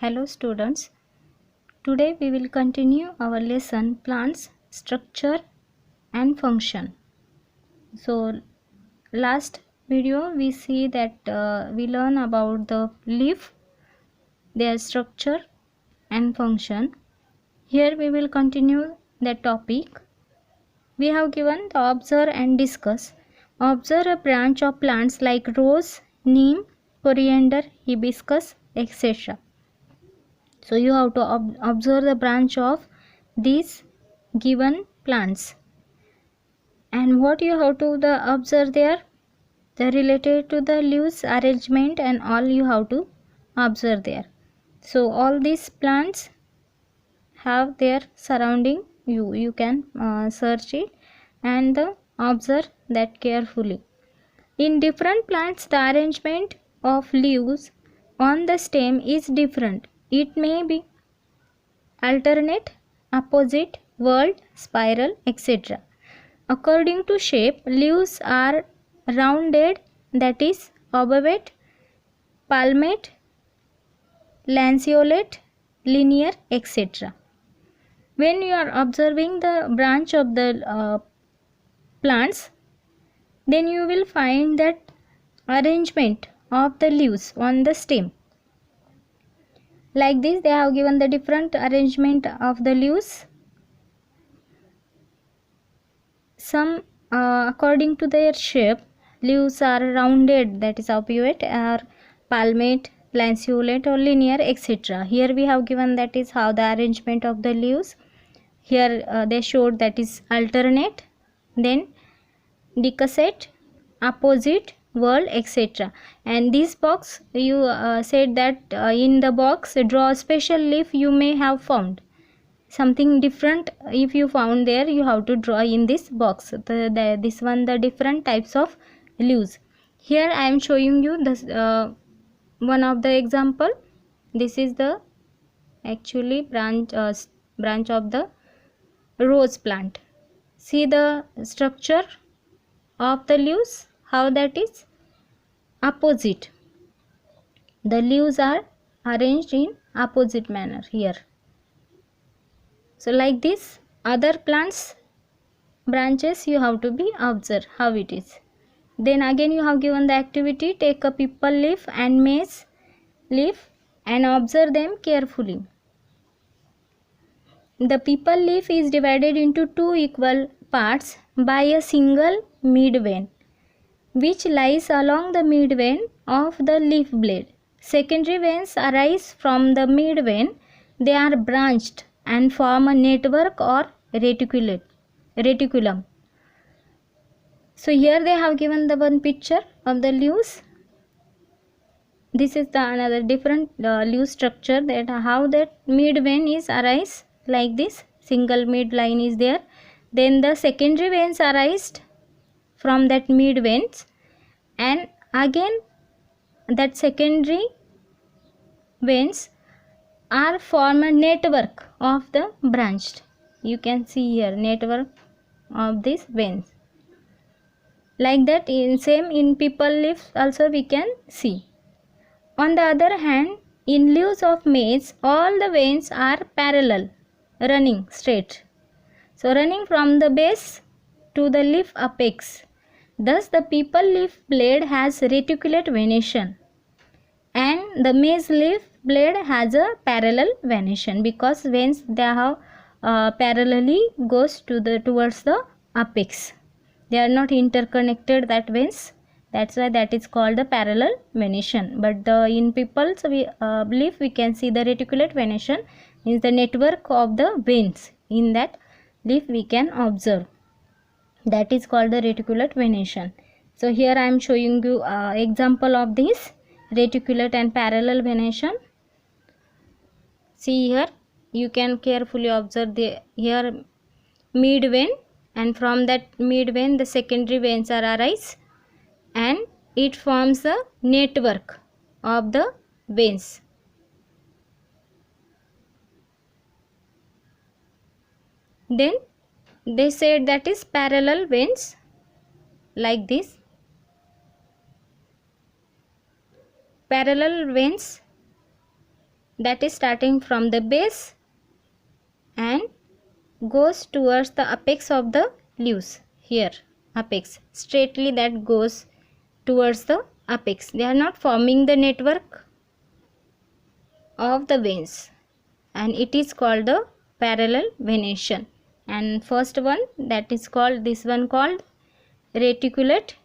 Hello students, today we will continue our lesson plants, structure and function. So last video we see that we learn about the leaf, their structure and function. Here we will continue the topic. We have given the observe and discuss. Observe a branch of plants like rose, neem, coriander, hibiscus, etc. So you have to observe the branch of these given plants, and what you have to observe there, the related to the leaves arrangement and all you have to observe there. So all these plants have their surrounding you can search it and observe that carefully. In different plants the arrangement of leaves on the stem is different. It may be alternate, opposite, whorled, spiral, etc. According to shape, leaves are rounded, that is obovate, palmate, lanceolate, linear, etc. When you are observing the branch of the plants, then you will find that arrangement of the leaves on the stem. Like this, they have given the different arrangement of the leaves. Some according to their shape, leaves are rounded, that is obovate, or palmate, lanceolate or linear, etc. Here we have given that is how the arrangement of the leaves. Here they showed that is alternate, then decussate, opposite, whorl, etc. And this box you said that in the box draw a special leaf you may have found. Something different if you found there, you have to draw in this box. This one, the different types of leaves. Here I am showing you this one of the example. This is the actually branch of the rose plant. See the structure of the leaves, how that is opposite. The leaves are arranged in opposite manner here. So like this, other plants branches you have to be observe how it is. Then again you have given the activity, take a pipal leaf and mace leaf and observe them carefully. The pipal leaf is divided into two equal parts by a single mid vein, which lies along the mid vein of the leaf blade. Secondary veins arise from the mid vein. They are branched and form a network or reticulum. So here they have given the one picture of the leaves. This is the another different leaf structure, that how that mid vein is arise like this. Single mid line is there. Then the secondary veins arise from that mid veins, and again that secondary veins are form a network of the branched. You can see here network of these veins. Like that, in same in pipal leaf also we can see. On the other hand, in leaves of maize, all the veins are parallel, running straight. So running from the base to the leaf apex. Thus the pipal leaf blade has reticulate venation, and the maize leaf blade has a parallel venation, because veins they have parallelly goes to the towards the apex. They are not interconnected, that veins. That's why that is called the parallel venation. But the in pipals leaf we can see the reticulate venation, is the network of the veins in that leaf we can observe. That is called the reticulate venation. So here I am showing you example of this reticulate and parallel venation. See here, you can carefully observe the here mid vein, and from that mid vein the secondary veins are arise, and it forms a network of the veins. Then they said that is parallel veins, like this. Parallel veins, that is starting from the base and goes towards the apex of the leaves. Here apex, straightly that goes towards the apex. They are not forming the network of the veins, and it is called the parallel venation. And first one, that is called, this one called reticulate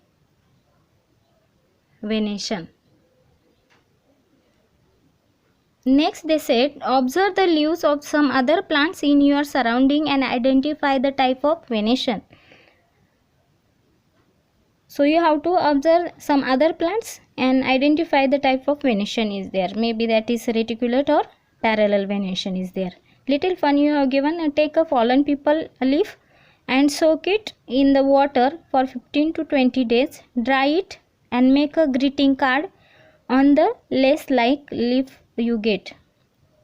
venation. Next they said, observe the leaves of some other plants in your surrounding and identify the type of venation. So you have to observe some other plants and identify the type of venation is there. Maybe that is reticulate or parallel venation is there. Little fun you have given. Take a fallen peepal leaf and soak it in the water for 15 to 20 days. Dry it and make a greeting card on the lace like leaf you get.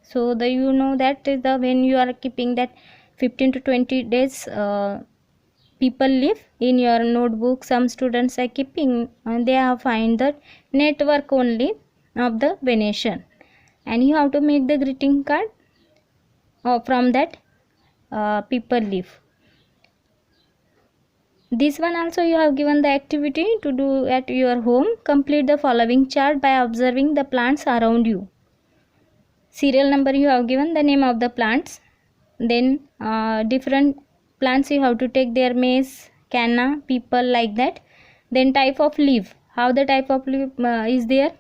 So the, you know, that is the, when you are keeping that 15 to 20 days people leaf in your notebook, some students are keeping, and they have find the network only of the venation, and you have to make the greeting card from that people leaf. This one also you have given the activity to do at your home. Complete the following chart by observing the plants around you. Serial number you have given, the name of the plants, then different plants you have to take their maize, canna, peepal, like that. Then type of leaf, how the type of leaf is there.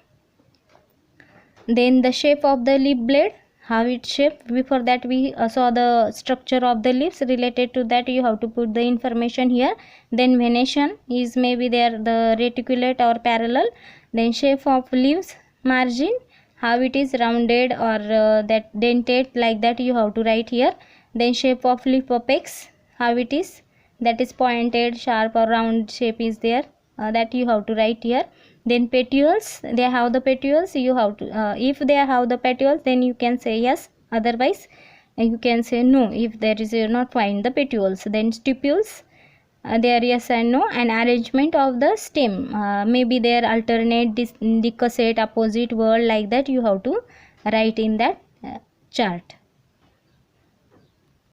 Then the shape of the leaf blade, how it shaped. Before that we saw the structure of the leaves. Related to that you have to put the information here. Then venation is maybe there the reticulate or parallel. Then shape of leaves, margin, how it is rounded or that dentate, like that you have to write here. Then shape of leaf apex, how it is, that is pointed, sharp or round shape is there, that you have to write here. Then petioles, they have the petioles, you have to if they have the petioles then you can say yes, otherwise you can say no if there is not find the petioles. Then stipules, there yes and no. And arrangement of the stem, maybe there alternate, decussate, opposite word, like that you have to write in that chart.